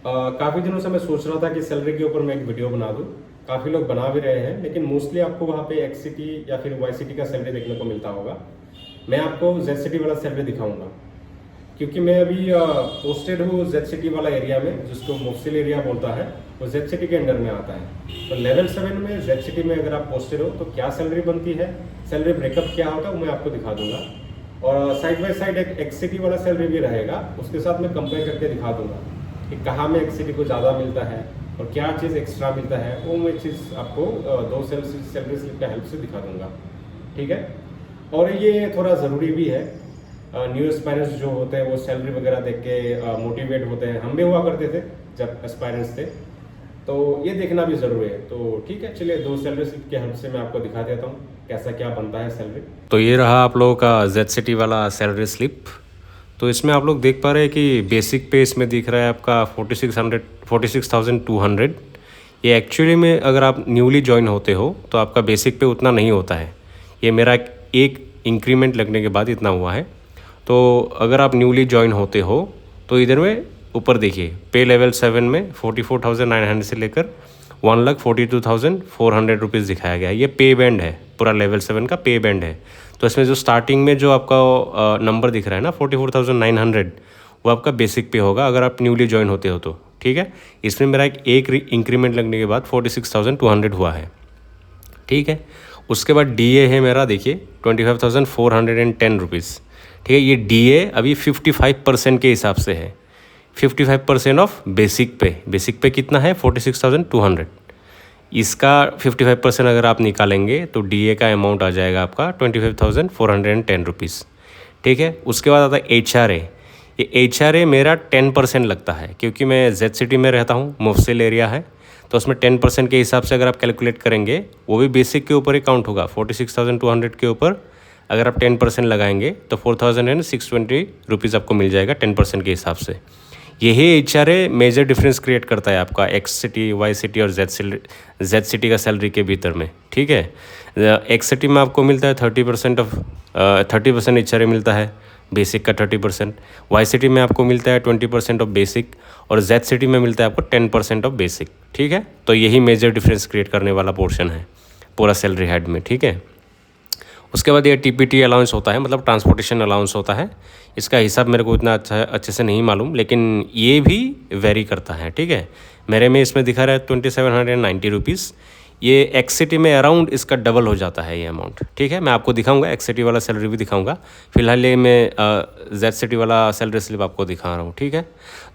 काफ़ी दिनों से मैं सोच रहा था कि सैलरी के ऊपर मैं एक वीडियो बना दूं। काफ़ी लोग बना भी रहे हैं, लेकिन मोस्टली आपको वहाँ पे एक्स सिटी या फिर वाई सिटी का सैलरी देखने को मिलता होगा। मैं आपको जेड सिटी वाला सैलरी दिखाऊंगा, क्योंकि मैं अभी पोस्टेड हूँ जेड सिटी वाला एरिया में, जिसको मुफसिल एरिया बोलता है, वो जेड सिटी के अंडर में आता है। तो लेवल 7 में जेड सिटी में अगर आप पोस्टेड हो तो क्या सैलरी बनती है, सैलरी ब्रेकअप क्या होता है, वो मैं आपको दिखा दूंगा। और साइड बाय साइड एक एक्स सिटी वाला सैलरी भी रहेगा, उसके साथ मैं कंपेयर करके दिखा दूंगा कि कहाँ में एक्स सिटी को ज़्यादा मिलता है और क्या चीज़ एक्स्ट्रा मिलता है। वो मैं चीज़ आपको दो सैलरी स्लिप का हेल्प से दिखा दूंगा, ठीक है। और ये थोड़ा ज़रूरी भी है। न्यू एस्पायरेंट्स जो होते हैं वो सैलरी वगैरह देख के मोटिवेट होते हैं। हम भी हुआ करते थे जब एस्पायरेंट्स थे, तो ये देखना भी ज़रूरी है। तो ठीक है, चलिए दो सैलरी स्लिप के हेल्प से मैं आपको दिखा देता हूँ कैसा क्या बनता है सैलरी। तो ये रहा आप लोगों का जेड सिटी वाला सैलरी स्लिप। तो इसमें आप लोग देख पा रहे हैं कि बेसिक पे इसमें दिख रहा है आपका 46,200। ये एक्चुअली में अगर आप न्यूली ज्वाइन होते हो तो आपका बेसिक पे उतना नहीं होता है। ये मेरा एक इंक्रीमेंट लगने के बाद इतना हुआ है। तो अगर आप न्यूली ज्वाइन होते हो तो इधर में ऊपर देखिए पे लेवल 7 में 44,900 से लेकर 1,42,400 रुपीज़ दिखाया गया है। ये पे बैंड है, पूरा लेवल 7 का पे बैंड है। तो इसमें जो स्टार्टिंग में जो आपका नंबर दिख रहा है ना 44,900, वो आपका बेसिक पे होगा अगर आप न्यूली ज्वाइन होते हो तो, ठीक है। इसमें मेरा एक इंक्रीमेंट लगने के बाद 46,200 हुआ है, ठीक है। उसके बाद डीए है मेरा, देखिए 25,410 रुपीज़, ठीक है। ये डीए अभी 55% के हिसाब से है, 55% ऑफ बेसिक पे कितना है 46,200। इसका 55% अगर आप निकालेंगे तो डीए का अमाउंट आ जाएगा आपका 25,410 रुपीज़, ठीक है। उसके बाद आता है एचआरए। ये एचआरए मेरा 10% लगता है, क्योंकि मैं जेड सिटी में रहता हूँ, मुफसिल एरिया है, तो उसमें 10% के हिसाब से अगर आप कैलकुलेट करेंगे वो भी बेसिक के ऊपर ही काउंट होगा। 46,200 के ऊपर अगर आप 10% लगाएंगे तो 4,620 रुपीज़ आपको मिल जाएगा 10% के हिसाब से। यही एचआरए मेजर डिफरेंस क्रिएट करता है आपका एक्स सिटी, वाई सिटी और जेड सिटी का सैलरी के भीतर में, ठीक है। एक्स सिटी में आपको मिलता है 30% एचआरए मिलता है, बेसिक का 30%। वाई सिटी में आपको मिलता है 20% ऑफ बेसिक, और जेड सिटी में मिलता है आपको 10% ऑफ बेसिक, ठीक है। तो यही मेजर डिफरेंस क्रिएट करने वाला पोर्शन है पूरा सैलरी हेड में, ठीक है। उसके बाद ये टीपीटी अलाउंस होता है, मतलब ट्रांसपोर्टेशन अलाउंस होता है। इसका हिसाब मेरे को इतना अच्छे से नहीं मालूम, लेकिन ये भी वेरी करता है, ठीक है। मेरे में इसमें दिखा रहा है 2,790 रुपीज़। ये एक्स सिटी में अराउंड इसका डबल हो जाता है ये अमाउंट, ठीक है। मैं आपको दिखाऊंगा, एक्स सिटी वाला सैलरी भी दिखाऊंगा। फिलहाल ये मैं जेड सिटी वाला सैलरी स्लिप आपको दिखा रहा हूँ, ठीक है।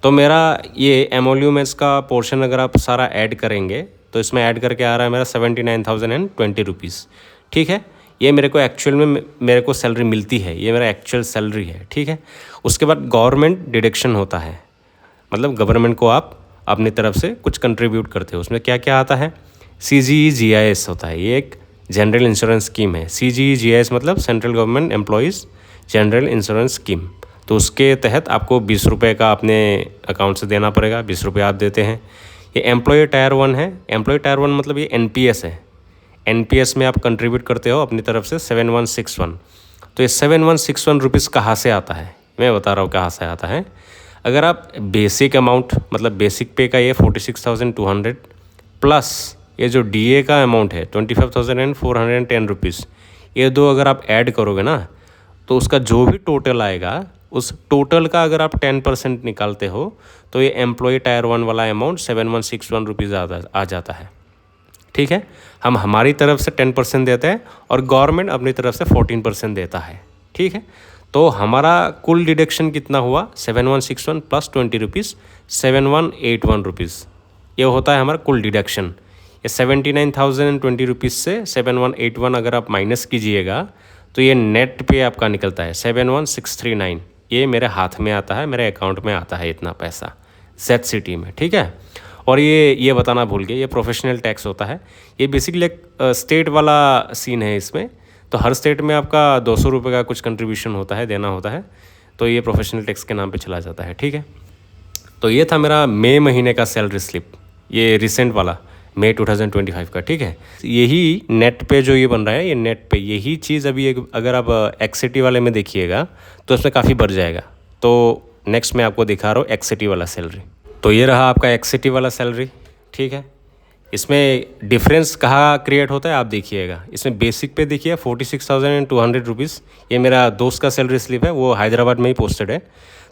तो मेरा ये एमोल्यूमेंट्स का पोर्शन अगर आप सारा ऐड करेंगे तो इसमें ऐड करके आ रहा है मेरा 79,020 रुपीज़, ठीक है। ये मेरे को एक्चुअल में मेरे को सैलरी मिलती है, ये मेरा एक्चुअल सैलरी है, ठीक है। उसके बाद गवर्नमेंट डिडक्शन होता है, मतलब गवर्नमेंट को आप अपनी तरफ से कुछ कंट्रीब्यूट करते हो। उसमें क्या क्या आता है, CGE-GIS होता है, ये एक जनरल इंश्योरेंस स्कीम है। CGE-GIS मतलब central government employees general insurance scheme. तो उसके तहत आपको 20 रुपये का अपने अकाउंट से देना पड़ेगा, 20 रुपये आप देते हैं। ये एम्प्लॉय टायर 1 है। एम्प्लॉय टायर 1 मतलब ये NPS है। NPS में आप कंट्रीब्यूट करते हो अपनी तरफ से 7161। तो ये 7161 रुपीज़ कहाँ से आता है, मैं बता रहा हूँ कहाँ से आता है। अगर आप बेसिक अमाउंट मतलब बेसिक पे का ये 46,200 प्लस ये जो DA का अमाउंट है 25,410 रुपीज़, ये दो अगर आप ऐड करोगे ना तो उसका जो भी टोटल आएगा, उस टोटल का अगर आप 10% निकालते हो तो ये एम्प्लॉय टायर 1 वाला अमाउंट 7161 रुपीज़ आ जाता है, ठीक है। हम हमारी तरफ से 10% देते हैं और गवर्नमेंट अपनी तरफ से 14% देता है, ठीक है। तो हमारा कुल डिडक्शन कितना हुआ 7161 प्लस 20 रुपीज़ 7181 रुपीज़, ये होता है हमारा कुल डिडक्शन। ये 79,020 रुपीज़ से 7181 अगर आप माइनस कीजिएगा तो ये नेट पे आपका निकलता है 71,639। ये मेरे हाथ में आता है, मेरे अकाउंट में आता है इतना पैसा जेड सिटी में, ठीक है। और ये बताना भूल गए, ये प्रोफेशनल टैक्स होता है। ये बेसिकली एक स्टेट वाला सीन है इसमें। तो हर स्टेट में आपका 200 रुपये का कुछ कंट्रीब्यूशन होता है, देना होता है, तो ये प्रोफेशनल टैक्स के नाम पे चला जाता है, ठीक है। तो ये था मेरा मई महीने का सैलरी स्लिप, ये रिसेंट वाला मई 2025 का, ठीक है। यही नेट पे जो ये बन रहा है, ये नेट पे यही चीज़ अभी अगर आप एक्सिटी वाले में देखिएगा तो उसमें काफ़ी बढ़ जाएगा। तो नेक्स्ट मैं आपको दिखा रहा हूँ एक्सिटी वाला सैलरी। तो ये रहा आपका एक्सिटी वाला सैलरी, ठीक है। इसमें डिफरेंस कहाँ क्रिएट होता है आप देखिएगा। इसमें बेसिक पे देखिए 46,200 रुपीज़, ये मेरा दोस्त का सैलरी स्लिप है, वो हैदराबाद में ही पोस्टेड है।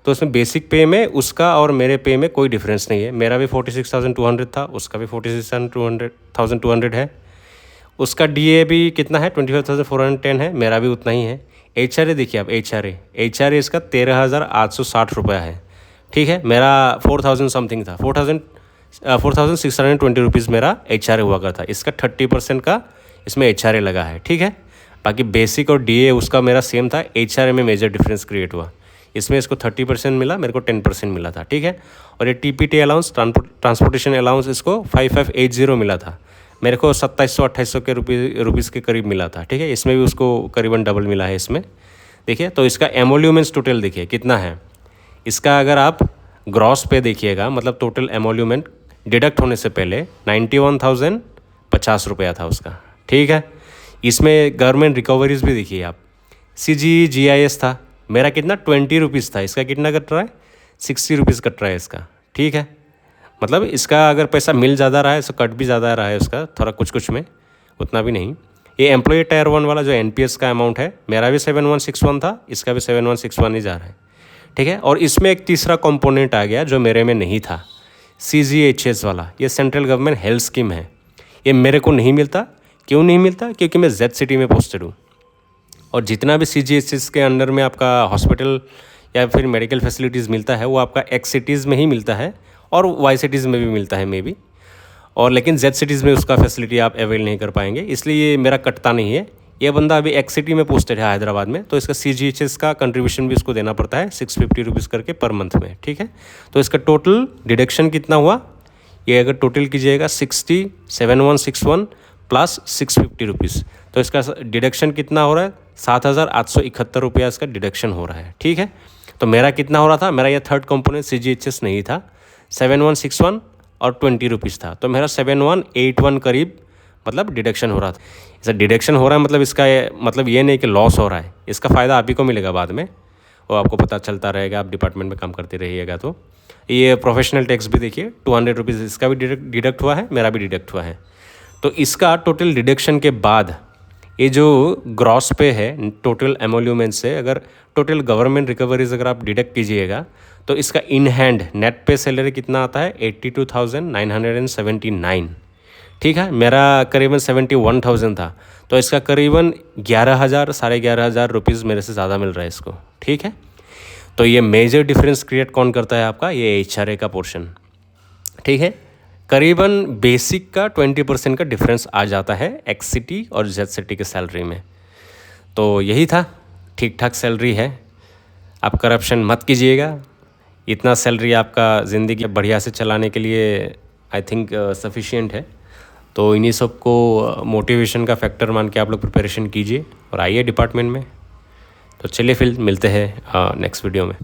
तो इसमें बेसिक पे में उसका और मेरे पे में कोई डिफरेंस नहीं है। मेरा भी 46,200 था, उसका भी 46,200 है। उसका डीए भी कितना है 25,410 है, मेरा भी उतना ही है। HRA देखिए आप, HRA इसका 13,860 रुपया है, ठीक है। मेरा 4,000 समथिंग था, 4,620 रुपीज़ मेरा HRA हुआ करता। इसका 30% का इसमें HRA लगा है, ठीक है। बाकी बेसिक और DA उसका मेरा सेम था, HRA में मेजर डिफरेंस क्रिएट हुआ। इसमें इसको 30% मिला, मेरे को 10% मिला था, ठीक है। और ये TPT अलाउंस, ट्रांसपोर्टेशन अलाउंस, इसको 5580 मिला था, मेरे को 2700-2800 के रुपीज़ के करीब मिला था, ठीक है। इसमें भी उसको करीबन डबल मिला है इसमें, देखिए। तो इसका एमोल्यूमेंट्स टोटल देखिए कितना है इसका। अगर आप ग्रॉस पे देखिएगा, मतलब टोटल एमोल्यूमेंट डिडक्ट होने से पहले 91,050 रुपया था उसका, ठीक है। इसमें गवर्नमेंट रिकवरीज भी देखिए आप, CGGIS था मेरा कितना 20 रुपीज़ था, इसका कितना कट रहा है 60 रुपीज़ कट रहा है इसका, ठीक है। मतलब इसका अगर पैसा मिल ज़्यादा रहा है तो कट भी ज़्यादा रहा है उसका, थोड़ा कुछ में, उतना भी नहीं। ये एम्प्लॉय टायर 1 वाला जो NPS का अमाउंट है, मेरा भी 7161 था, इसका भी 7161 ही जा रहा है, ठीक है। और इसमें एक तीसरा कंपोनेंट आ गया जो मेरे में नहीं था, CGHS वाला। ये सेंट्रल गवर्नमेंट हेल्थ स्कीम है, ये मेरे को नहीं मिलता। क्यों नहीं मिलता? क्योंकि मैं Z सिटी में पोस्टेड हूँ, और जितना भी CGHS के अंडर में आपका हॉस्पिटल या फिर मेडिकल फैसिलिटीज़ मिलता है वो आपका X सिटीज़ में ही मिलता है और Y सिटीज़ में भी मिलता है मे बी, और लेकिन Z सिटीज़ में उसका फैसिलिटी आप अवेल नहीं कर पाएंगे, इसलिए ये मेरा कटता नहीं है। ये बंदा अभी X सिटी में पोस्टेड है हैदराबाद में, तो इसका CGHS का कंट्रीब्यूशन भी इसको देना पड़ता है 650 रुपीज़ करके पर मंथ में, ठीक है। तो इसका टोटल डिडक्शन कितना हुआ, ये अगर टोटल कीजिएगा 60,7161 प्लस 650 रुपीज़, तो इसका डिडक्शन कितना हो रहा है 7,871 रुपया इसका डिडक्शन हो रहा है, ठीक है। तो मेरा कितना हो रहा था, मेरा ये थर्ड कंपोनेंट CGHS नहीं था, 7161 और 20 रुपीज़ था, तो मेरा 7181 करीब मतलब डिडक्शन हो रहा था। ऐसा डिडक्शन हो रहा है मतलब इसका मतलब ये नहीं कि लॉस हो रहा है, इसका फ़ायदा आप ही को मिलेगा बाद में, वो आपको पता चलता रहेगा, आप डिपार्टमेंट में काम करते रहिएगा। तो ये प्रोफेशनल टैक्स भी देखिए 200 रुपीज़ इसका भी डिडक्ट हुआ है, मेरा भी डिडक्ट हुआ है। तो इसका टोटल डिडक्शन के बाद ये जो ग्रॉस पे है टोटल एमोल्यूमेंट से, अगर टोटल गवर्नमेंट रिकवरीज अगर आप डिडक्ट कीजिएगा तो इसका इन हैंड नेट पे सैलरी कितना आता है 82,979, ठीक है। मेरा करीबन 71,000 था, तो इसका करीबन 11,000 11,500 रुपीज़ मेरे से ज़्यादा मिल रहा है इसको, ठीक है। तो ये मेजर डिफरेंस क्रिएट कौन करता है आपका, ये HRA का पोर्शन, ठीक है। करीबन बेसिक का 20% का डिफरेंस आ जाता है X सिटी और Z सिटी के सैलरी में। तो यही था, ठीक ठाक सैलरी है, आप करप्शन मत कीजिएगा, इतना सैलरी आपका ज़िंदगी बढ़िया से चलाने के लिए आई थिंक सफिशिएंट है। तो इन्हीं सब को मोटिवेशन का फैक्टर मान के आप लोग प्रिपरेशन कीजिए और आइए डिपार्टमेंट में। तो चलिए फिर मिलते हैं नेक्स्ट वीडियो में।